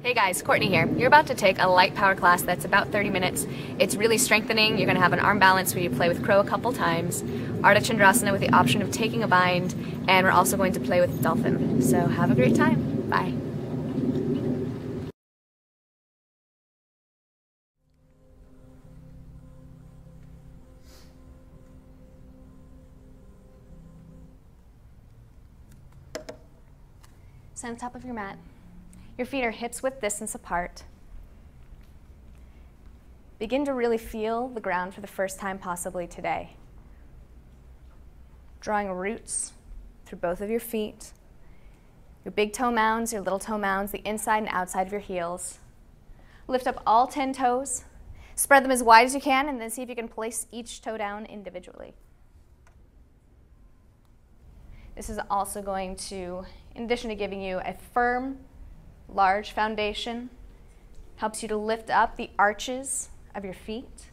Hey guys, Courtney here. You're about to take a light power class that's about 30 minutes. It's really strengthening. You're going to have an arm balance where you play with crow a couple times, ardha chandrasana with the option of taking a bind, and we're also going to play with dolphin. So have a great time. Bye. Sit on top of your mat. Your feet are hips width distance apart. Begin to really feel the ground for the first time possibly today. Drawing roots through both of your feet, your big toe mounds, your little toe mounds, the inside and outside of your heels. Lift up all 10 toes, spread them as wide as you can, and then see if you can place each toe down individually. This is also going to, in addition to giving you a firm, large foundation, helps you to lift up the arches of your feet.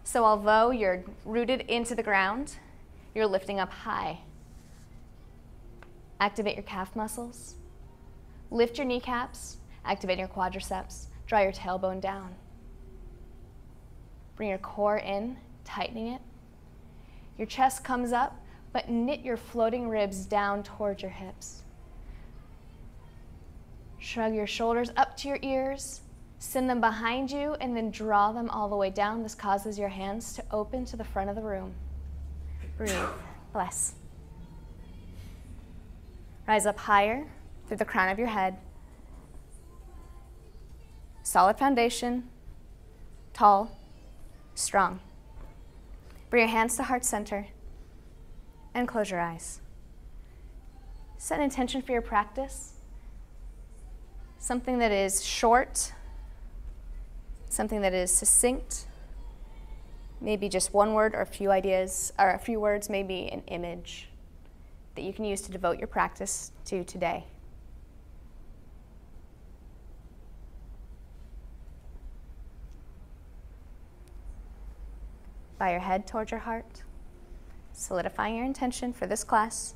So although you're rooted into the ground, you're lifting up high. Activate your calf muscles. Lift your kneecaps, activate your quadriceps, draw your tailbone down. Bring your core in, tightening it. Your chest comes up, but knit your floating ribs down towards your hips. Shrug your shoulders up to your ears, send them behind you, and then draw them all the way down. This causes your hands to open to the front of the room. Breathe. Bless. Rise up higher through the crown of your head. Solid foundation, tall, strong. Bring your hands to heart center and close your eyes. Set an intention for your practice. Something that is short, something that is succinct, maybe just one word or a few ideas, or a few words, maybe an image that you can use to devote your practice to today. Bow your head towards your heart, solidifying your intention for this class.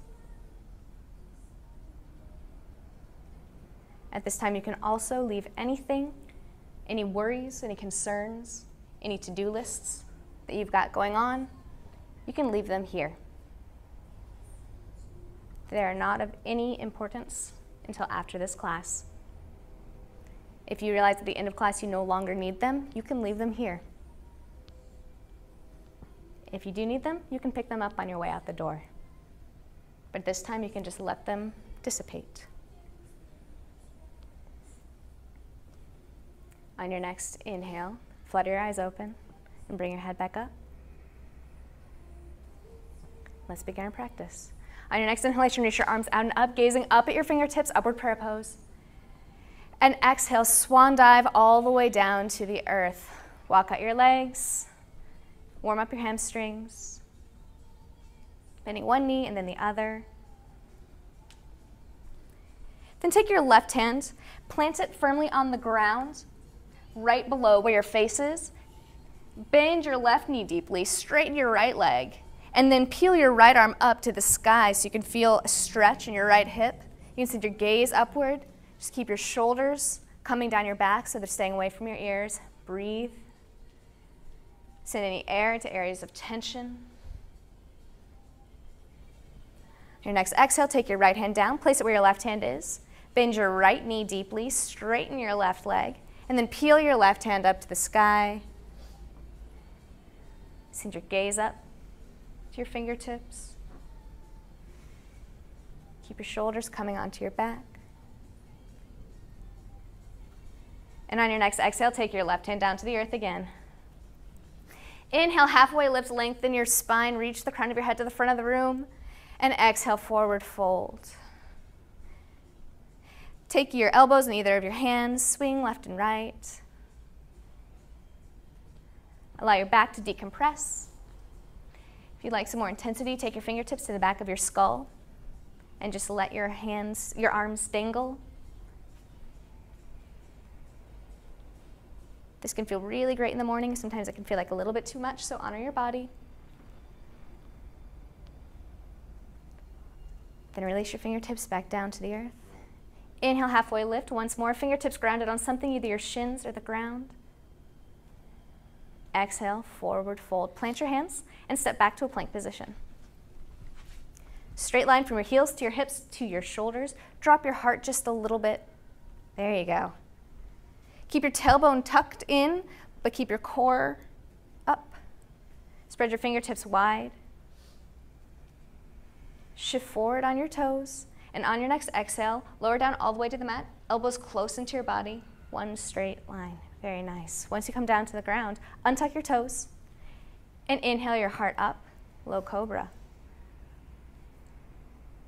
At this time, you can also leave anything, any worries, any concerns, any to-do lists that you've got going on, you can leave them here. They are not of any importance until after this class. If you realize at the end of class you no longer need them, you can leave them here. If you do need them, you can pick them up on your way out the door. But this time you can just let them dissipate. On your next inhale, flutter your eyes open and bring your head back up. Let's begin our practice. On your next inhalation, reach your arms out and up, gazing up at your fingertips, upward prayer pose. And exhale, swan dive all the way down to the earth. Walk out your legs, warm up your hamstrings, bending one knee and then the other. Then take your left hand, plant it firmly on the ground, right below where your face is. Bend your left knee deeply, straighten your right leg, and then peel your right arm up to the sky so you can feel a stretch in your right hip. You can send your gaze upward. Just keep your shoulders coming down your back so they're staying away from your ears. Breathe. Send any air into areas of tension. Your next exhale, take your right hand down, place it where your left hand is. Bend your right knee deeply, straighten your left leg, and then peel your left hand up to the sky. Send your gaze up to your fingertips. Keep your shoulders coming onto your back. And on your next exhale, take your left hand down to the earth again. Inhale, halfway lift, lengthen your spine, reach the crown of your head to the front of the room, and exhale, forward fold. Take your elbows in either of your hands, swing left and right. Allow your back to decompress. If you'd like some more intensity, take your fingertips to the back of your skull and just let your arms dangle. This can feel really great in the morning. Sometimes it can feel like a little bit too much, so honor your body. Then release your fingertips back down to the earth. Inhale, halfway lift. Once more, fingertips grounded on something, either your shins or the ground. Exhale, forward fold. Plant your hands and step back to a plank position. Straight line from your heels to your hips to your shoulders. Drop your heart just a little bit. There you go. Keep your tailbone tucked in, but keep your core up. Spread your fingertips wide. Shift forward on your toes. And on your next exhale, lower down all the way to the mat. Elbows close into your body. One straight line. Very nice. Once you come down to the ground, untuck your toes. And inhale your heart up. Low cobra.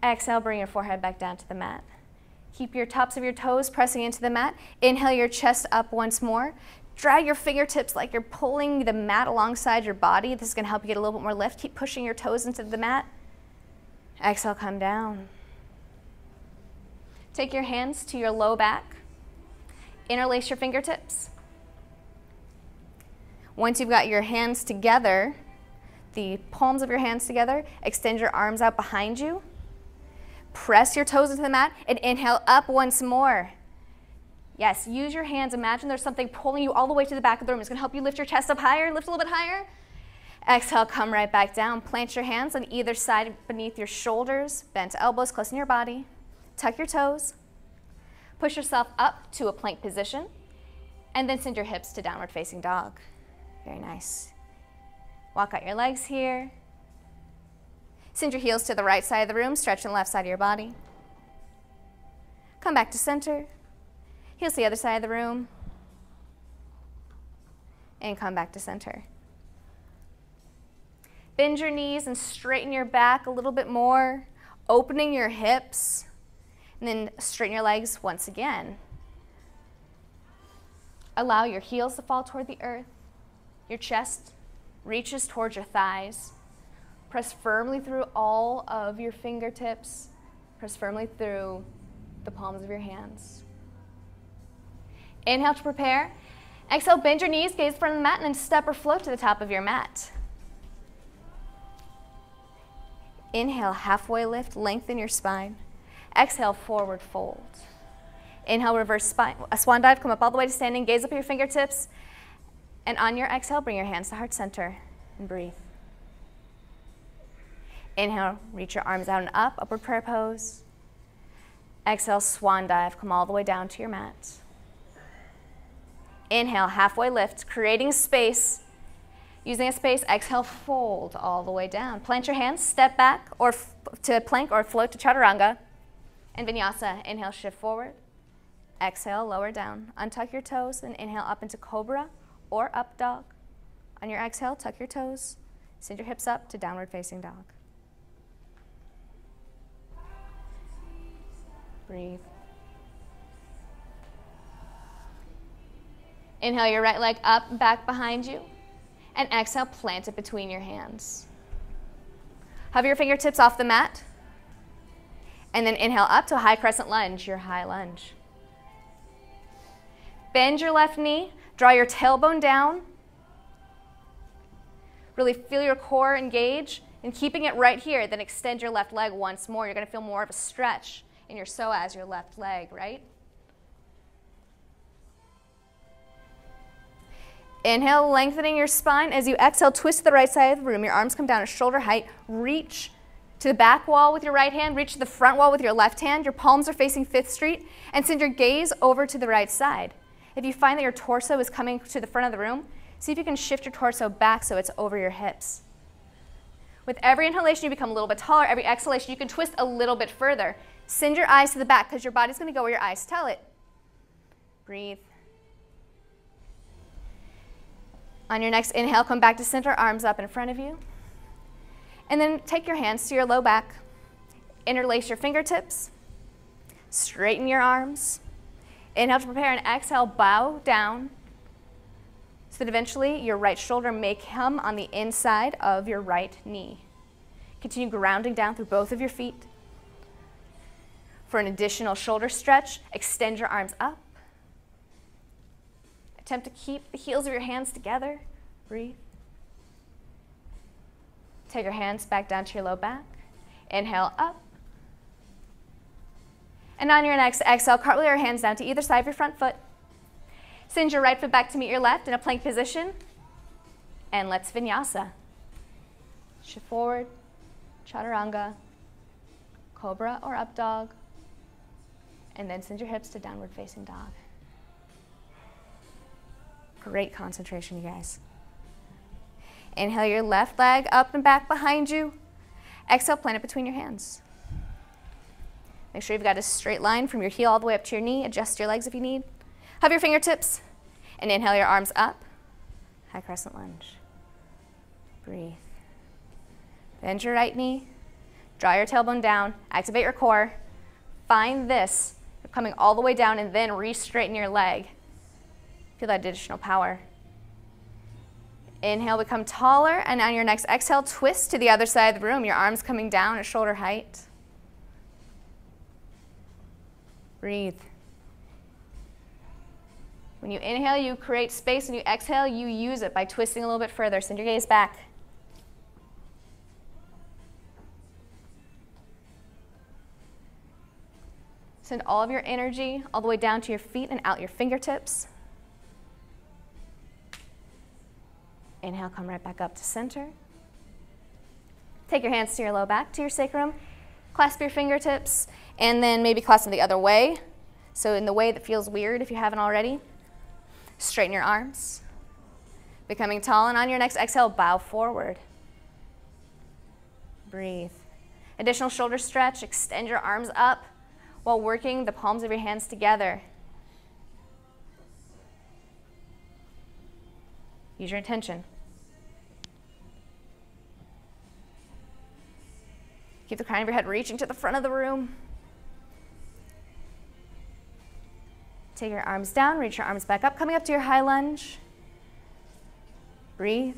Exhale, bring your forehead back down to the mat. Keep your tops of your toes pressing into the mat. Inhale your chest up once more. Drag your fingertips like you're pulling the mat alongside your body. This is going to help you get a little bit more lift. Keep pushing your toes into the mat. Exhale, come down. Take your hands to your low back. Interlace your fingertips. Once you've got your hands together, the palms of your hands together, extend your arms out behind you. Press your toes into the mat and inhale up once more. Yes, use your hands. Imagine there's something pulling you all the way to the back of the room. It's going to help you lift your chest up higher, lift a little bit higher. Exhale, come right back down. Plant your hands on either side beneath your shoulders, bent elbows close in your body. Tuck your toes. Push yourself up to a plank position, and then send your hips to downward facing dog. Very nice. Walk out your legs here. Send your heels to the right side of the room, stretch the left side of your body. Come back to center. Heels to the other side of the room. And come back to center. Bend your knees and straighten your back a little bit more, opening your hips, and then straighten your legs once again. Allow your heels to fall toward the earth. Your chest reaches towards your thighs. Press firmly through all of your fingertips. Press firmly through the palms of your hands. Inhale to prepare. Exhale, bend your knees, gaze in front of the mat, and then step or float to the top of your mat. Inhale, halfway lift, lengthen your spine. Exhale, forward fold. Inhale, reverse spine, a swan dive, come up all the way to standing, gaze up at your fingertips, and on your exhale, bring your hands to heart center and breathe. Inhale, reach your arms out and up, upward prayer pose. Exhale, swan dive, come all the way down to your mat. Inhale, halfway lift, creating space. Using a space, exhale, fold all the way down. Plant your hands, step back or to plank or float to chaturanga. And vinyasa, inhale, shift forward. Exhale, lower down. Untuck your toes and inhale up into cobra or up dog. On your exhale, tuck your toes. Send your hips up to downward facing dog. Breathe. Inhale your right leg up, back behind you. And exhale, plant it between your hands. Hover your fingertips off the mat. And then inhale up to a high crescent lunge, your high lunge. Bend your left knee, draw your tailbone down. Really feel your core engage, and keeping it right here, then extend your left leg once more. You're going to feel more of a stretch in your psoas, your left leg, right? Inhale, lengthening your spine. As you exhale, twist to the right side of the room. Your arms come down at shoulder height. Reach to the back wall with your right hand. Reach to the front wall with your left hand. Your palms are facing 5th Street. And send your gaze over to the right side. If you find that your torso is coming to the front of the room, see if you can shift your torso back so it's over your hips. With every inhalation, you become a little bit taller. Every exhalation, you can twist a little bit further. Send your eyes to the back because your body's going to go where your eyes tell it. Breathe. On your next inhale, come back to center, arms up in front of you. And then take your hands to your low back. Interlace your fingertips. Straighten your arms. Inhale to prepare, and exhale, bow down so that eventually your right shoulder may come on the inside of your right knee. Continue grounding down through both of your feet. For an additional shoulder stretch, extend your arms up. Attempt to keep the heels of your hands together. Breathe. Take your hands back down to your low back. Inhale up. And on your next exhale, cartwheel your hands down to either side of your front foot. Send your right foot back to meet your left in a plank position. And let's vinyasa. Shift forward, chaturanga, cobra or up dog. And then send your hips to downward facing dog. Great concentration, you guys. Inhale your left leg up and back behind you. Exhale, plant it between your hands. Make sure you've got a straight line from your heel all the way up to your knee. Adjust your legs if you need. Have your fingertips. And inhale your arms up. High crescent lunge. Breathe. Bend your right knee. Draw your tailbone down. Activate your core. Find this. You're coming all the way down and then re-straighten your leg. Feel that additional power. Inhale, become taller, and on your next exhale, twist to the other side of the room. Your arms coming down at shoulder height. Breathe. When you inhale, you create space. When you exhale, you use it by twisting a little bit further. Send your gaze back. Send all of your energy all the way down to your feet and out your fingertips. Inhale, come right back up to center. Take your hands to your low back, to your sacrum. Clasp your fingertips, and then maybe clasp them the other way. So in the way that feels weird if you haven't already. Straighten your arms. Becoming tall, and on your next exhale, bow forward. Breathe. Additional shoulder stretch. Extend your arms up while working the palms of your hands together. Use your intention. Keep the crown of your head reaching to the front of the room. Take your arms down, reach your arms back up, coming up to your high lunge. Breathe.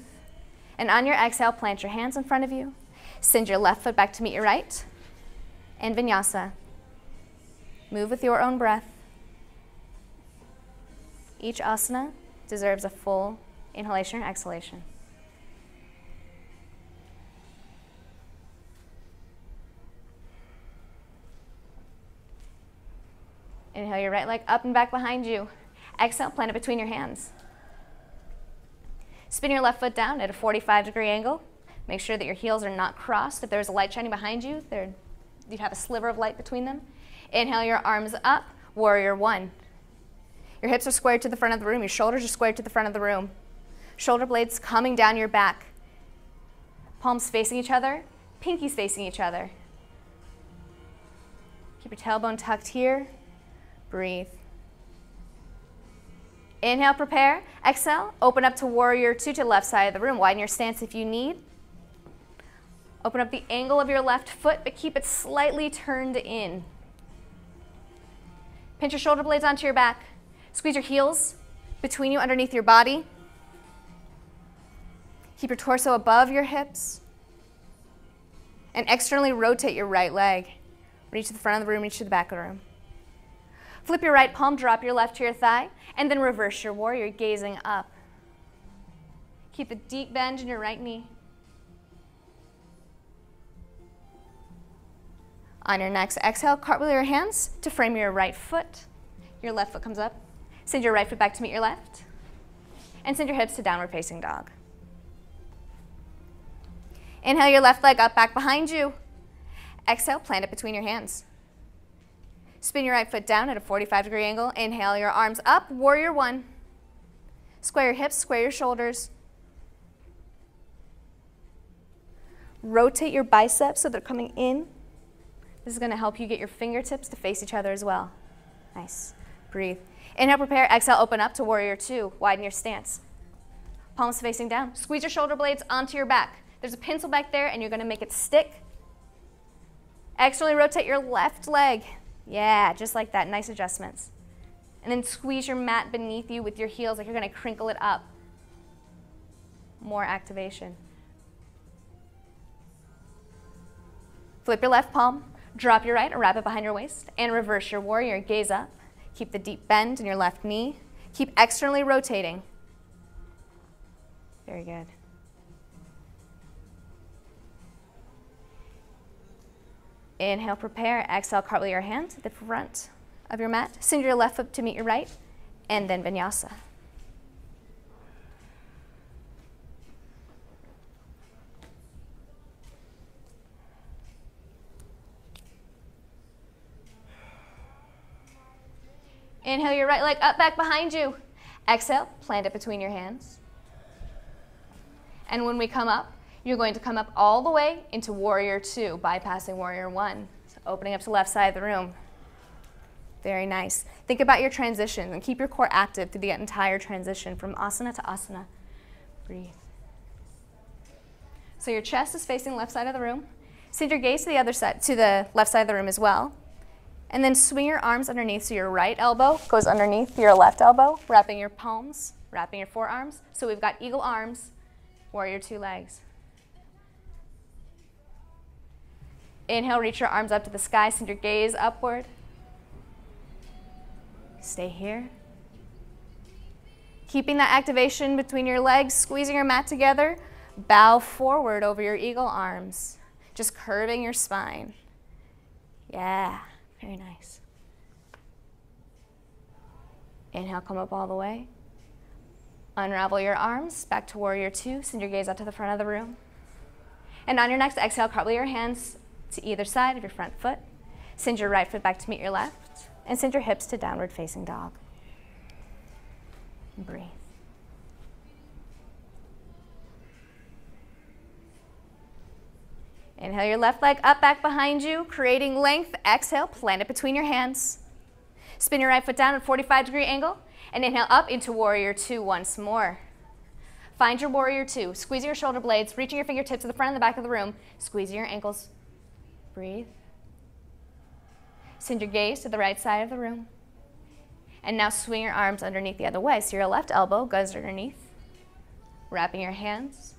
And on your exhale, plant your hands in front of you. Send your left foot back to meet your right. And vinyasa. Move with your own breath. Each asana deserves a full inhalation or exhalation. Inhale your right leg up and back behind you. Exhale, plant it between your hands. Spin your left foot down at a 45-degree angle. Make sure that your heels are not crossed. If there's a light shining behind you, you'd have a sliver of light between them. Inhale your arms up, warrior one. Your hips are squared to the front of the room. Your shoulders are squared to the front of the room. Shoulder blades coming down your back. Palms facing each other, pinkies facing each other. Keep your tailbone tucked here. Breathe. Inhale, prepare. Exhale, open up to warrior two to the left side of the room. Widen your stance if you need. Open up the angle of your left foot, but keep it slightly turned in. Pinch your shoulder blades onto your back. Squeeze your heels between you underneath your body. Keep your torso above your hips. And externally rotate your right leg. Reach to the front of the room, reach to the back of the room. Flip your right palm, drop your left to your thigh, and then reverse your warrior, gazing up. Keep a deep bend in your right knee. On your next exhale, cartwheel your hands to frame your right foot. Your left foot comes up. Send your right foot back to meet your left. And send your hips to downward facing dog. Inhale your left leg up, back behind you. Exhale, plant it between your hands. Spin your right foot down at a 45-degree angle. Inhale your arms up, warrior one. Square your hips, square your shoulders. Rotate your biceps so they're coming in. This is going to help you get your fingertips to face each other as well. Nice. Breathe. Inhale, prepare. Exhale, open up to warrior two. Widen your stance. Palms facing down. Squeeze your shoulder blades onto your back. There's a pencil back there, and you're going to make it stick. Externally rotate your left leg. Yeah, just like that. Nice adjustments. And then squeeze your mat beneath you with your heels like you're going to crinkle it up. More activation. Flip your left palm. Drop your right or wrap it behind your waist. And reverse your warrior. Gaze up. Keep the deep bend in your left knee. Keep externally rotating. Very good. Inhale, prepare. Exhale, cartwheel your hand to the front of your mat. Send your left foot to meet your right, and then vinyasa. Inhale your right leg up, back behind you. Exhale, plant it between your hands. And when we come up, you're going to come up all the way into warrior two, bypassing warrior one. So opening up to the left side of the room. Very nice. Think about your transition and keep your core active through the entire transition from asana to asana. Breathe. So your chest is facing left side of the room. Send your gaze to the other side, to the left side of the room as well. And then swing your arms underneath so your right elbow goes underneath your left elbow, wrapping your palms, wrapping your forearms. So we've got eagle arms, warrior two legs. Inhale, reach your arms up to the sky, send your gaze upward. Stay here. Keeping that activation between your legs, squeezing your mat together, bow forward over your eagle arms, just curving your spine. Yeah, very nice. Inhale, come up all the way. Unravel your arms, back to warrior two, send your gaze up to the front of the room. And on your next exhale, cartwheel your hands to either side of your front foot. Send your right foot back to meet your left, and send your hips to downward facing dog. And breathe. Inhale your left leg up, back behind you, creating length. Exhale, plant it between your hands. Spin your right foot down at a 45-degree angle, and inhale up into warrior two once more. Find your warrior two, squeezing your shoulder blades, reaching your fingertips to the front and the back of the room, squeezing your ankles. Breathe. Send your gaze to the right side of the room. And now swing your arms underneath the other way. So your left elbow goes underneath, wrapping your hands.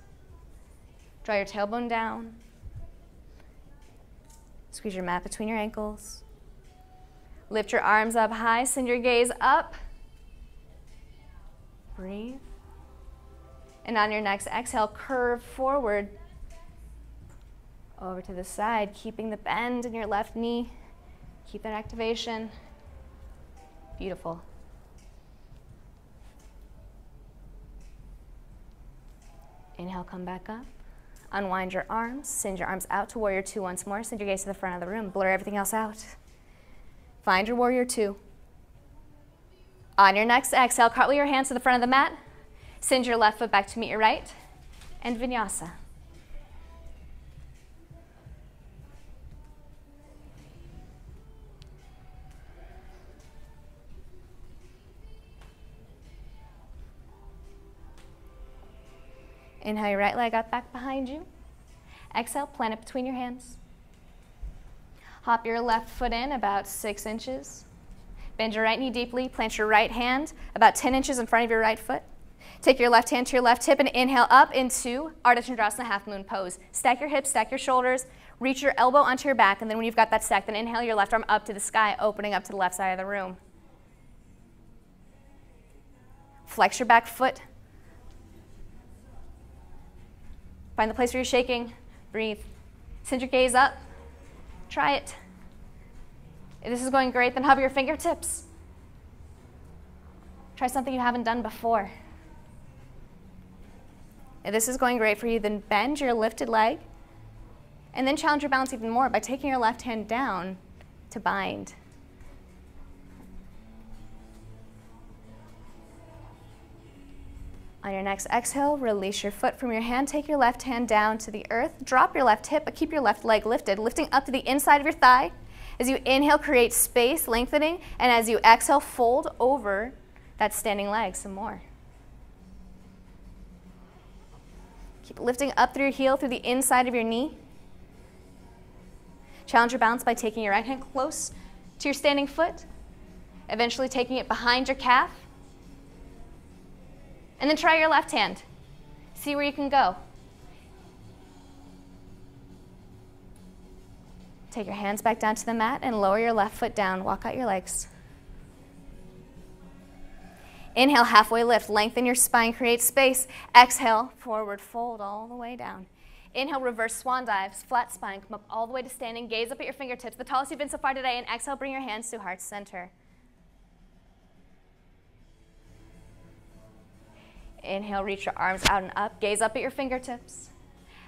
Draw your tailbone down. Squeeze your mat between your ankles. Lift your arms up high, send your gaze up. Breathe. And on your next exhale, curve forward over to the side, keeping the bend in your left knee. Keep that activation. Beautiful. Inhale, come back up. Unwind your arms. Send your arms out to warrior two once more. Send your gaze to the front of the room. Blur everything else out. Find your warrior two. On your next exhale, cartwheel your hands to the front of the mat. Send your left foot back to meet your right. And vinyasa. Inhale your right leg up, back behind you. Exhale, plant it between your hands. Hop your left foot in about 6 inches. Bend your right knee deeply. Plant your right hand about 10 inches in front of your right foot. Take your left hand to your left hip and inhale up into ardha chandrasana, half moon pose. Stack your hips, stack your shoulders, reach your elbow onto your back, and then when you've got that stacked, then inhale your left arm up to the sky, opening up to the left side of the room. Flex your back foot. Find the place where you're shaking. Breathe. Send your gaze up. Try it. If this is going great, then hover your fingertips. Try something you haven't done before. If this is going great for you, then bend your lifted leg and then challenge your balance even more by taking your left hand down to bind. On your next exhale, release your foot from your hand. Take your left hand down to the earth. Drop your left hip, but keep your left leg lifted, lifting up to the inside of your thigh. As you inhale, create space, lengthening, and as you exhale, fold over that standing leg some more. Keep lifting up through your heel, through the inside of your knee. Challenge your balance by taking your right hand close to your standing foot, eventually taking it behind your calf. And then try your left hand. See where you can go. Take your hands back down to the mat and lower your left foot down. Walk out your legs. Inhale, halfway lift. Lengthen your spine, create space. Exhale, forward fold all the way down. Inhale, reverse swan dives, flat spine, come up all the way to standing, gaze up at your fingertips, the tallest you've been so far today, and exhale, bring your hands to heart center. Inhale, reach your arms out and up, gaze up at your fingertips.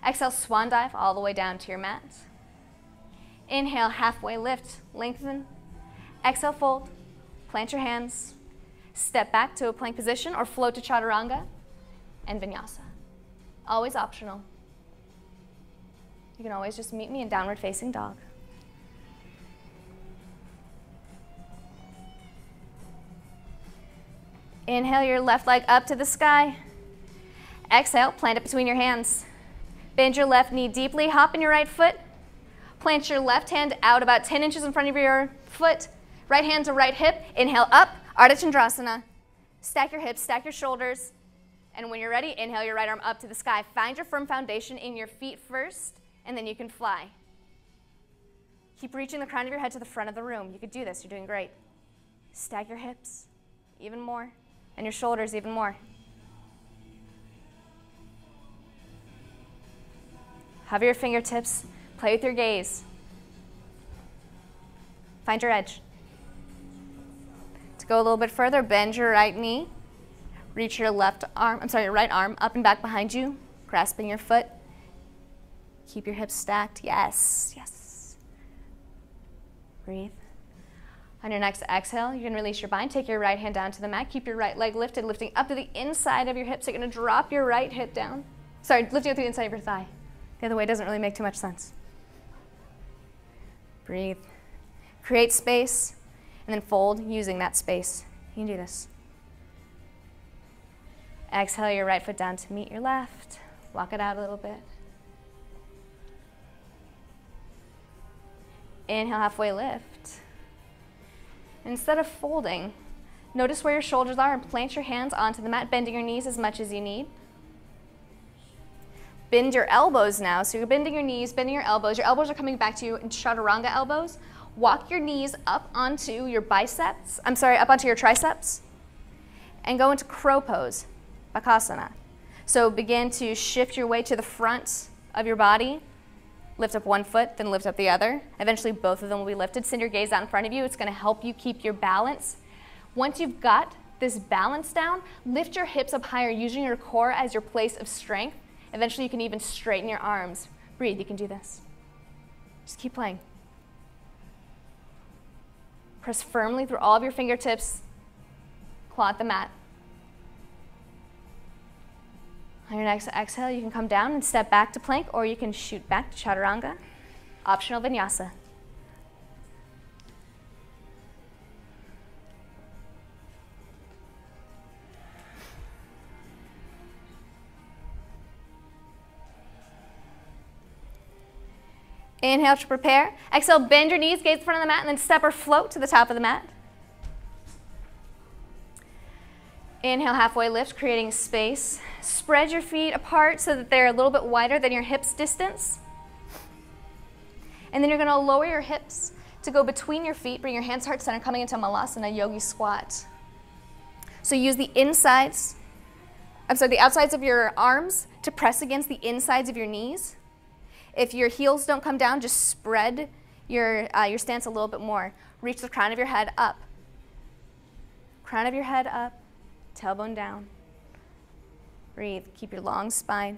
Exhale, swan dive all the way down to your mat. Inhale, halfway lift, lengthen. Exhale, fold, plant your hands, step back to a plank position or float to chaturanga and vinyasa. Always optional. You can always just meet me in downward facing dog. Inhale your left leg up to the sky. Exhale, plant it between your hands. Bend your left knee deeply, hop in your right foot. Plant your left hand out about 10 inches in front of your foot. Right hand to right hip. Inhale up, ardha chandrasana. Stack your hips, stack your shoulders. And when you're ready, inhale your right arm up to the sky. Find your firm foundation in your feet first, and then you can fly. Keep reaching the crown of your head to the front of the room. You could do this, you're doing great. Stack your hips even more, and your shoulders even more. Hover your fingertips, play with your gaze. Find your edge. To go a little bit further, bend your right knee. Reach your your right arm up and back behind you, grasping your foot. Keep your hips stacked. Yes, yes. Breathe. On your next exhale, you can release your bind. Take your right hand down to the mat. Keep your right leg lifted, lifting up to the inside of your hips. So you're going to drop your right hip down. Sorry, lifting up to the inside of your thigh. The other way doesn't really make too much sense. Breathe. Create space, and then fold using that space. You can do this. Exhale your right foot down to meet your left. Walk it out a little bit. Inhale, halfway lift. Instead of folding, notice where your shoulders are and plant your hands onto the mat, bending your knees as much as you need. Bend your elbows now. So you're bending your knees, bending your elbows. Your elbows are coming back to you in chaturanga elbows. Walk your knees up onto your up onto your triceps, and go into crow pose, bakasana. So begin to shift your weight to the front of your body. Lift up one foot, then lift up the other. Eventually both of them will be lifted. Send your gaze out in front of you. It's going to help you keep your balance. Once you've got this balance down, lift your hips up higher using your core as your place of strength. Eventually you can even straighten your arms. Breathe, you can do this. Just keep playing. Press firmly through all of your fingertips. Claw at the mat. On your next exhale, you can come down and step back to plank, or you can shoot back to chaturanga. Optional vinyasa. Inhale to prepare. Exhale, bend your knees, gaze in front of the mat, and then step or float to the top of the mat. Inhale, halfway lift, creating space. Spread your feet apart so that they're a little bit wider than your hips distance. And then you're going to lower your hips to go between your feet. Bring your hands heart center, coming into malasana, yogi squat. So use the outsides of your arms to press against the insides of your knees. If your heels don't come down, just spread your stance a little bit more. Reach the crown of your head up. Crown of your head up, tailbone down. Breathe, keep your long spine.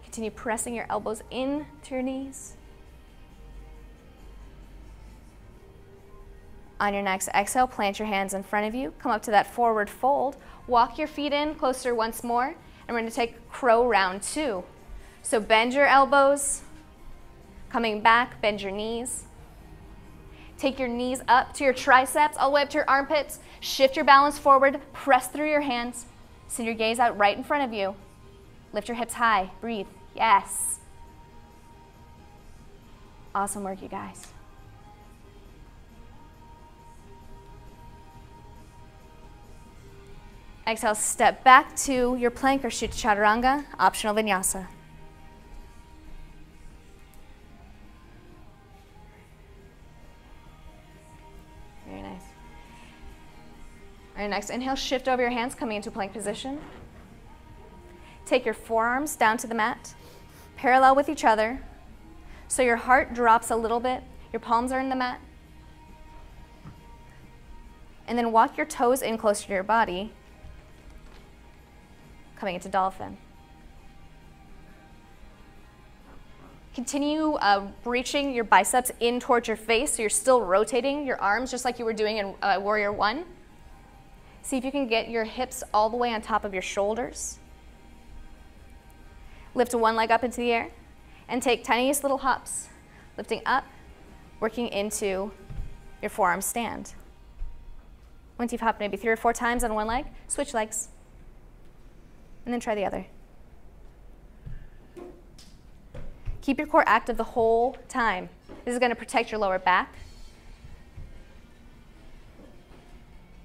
Continue pressing your elbows into your knees. On your next exhale, plant your hands in front of you. Come up to that forward fold. Walk your feet in closer once more. And we're going to take crow round 2. So bend your elbows, coming back, bend your knees. Take your knees up to your triceps, all the way up to your armpits. Shift your balance forward, press through your hands. Send your gaze out right in front of you. Lift your hips high, breathe, yes. Awesome work, you guys. Exhale, step back to your plank or shoot to chaturanga, optional vinyasa. Very nice. On your next inhale, shift over your hands, coming into plank position. Take your forearms down to the mat, parallel with each other, so your heart drops a little bit, your palms are in the mat. And then walk your toes in closer to your body, coming into dolphin. Continue reaching your biceps in towards your face, so you're still rotating your arms just like you were doing in Warrior One. See if you can get your hips all the way on top of your shoulders. Lift one leg up into the air and take tiniest little hops, lifting up, working into your forearm stand. Once you've hopped maybe 3 or 4 times on one leg, switch legs, and then try the other. Keep your core active the whole time. This is going to protect your lower back.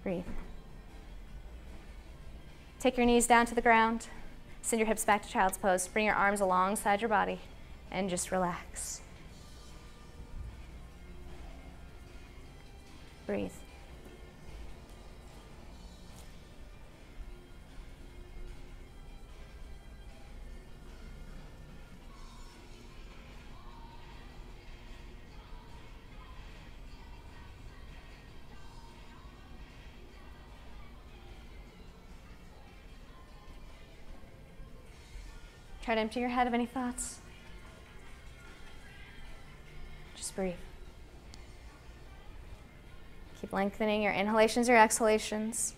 Breathe. Take your knees down to the ground. Send your hips back to child's pose. Bring your arms alongside your body and just relax. Breathe. Try to empty your head of any thoughts. Just breathe. Keep lengthening your inhalations, your exhalations.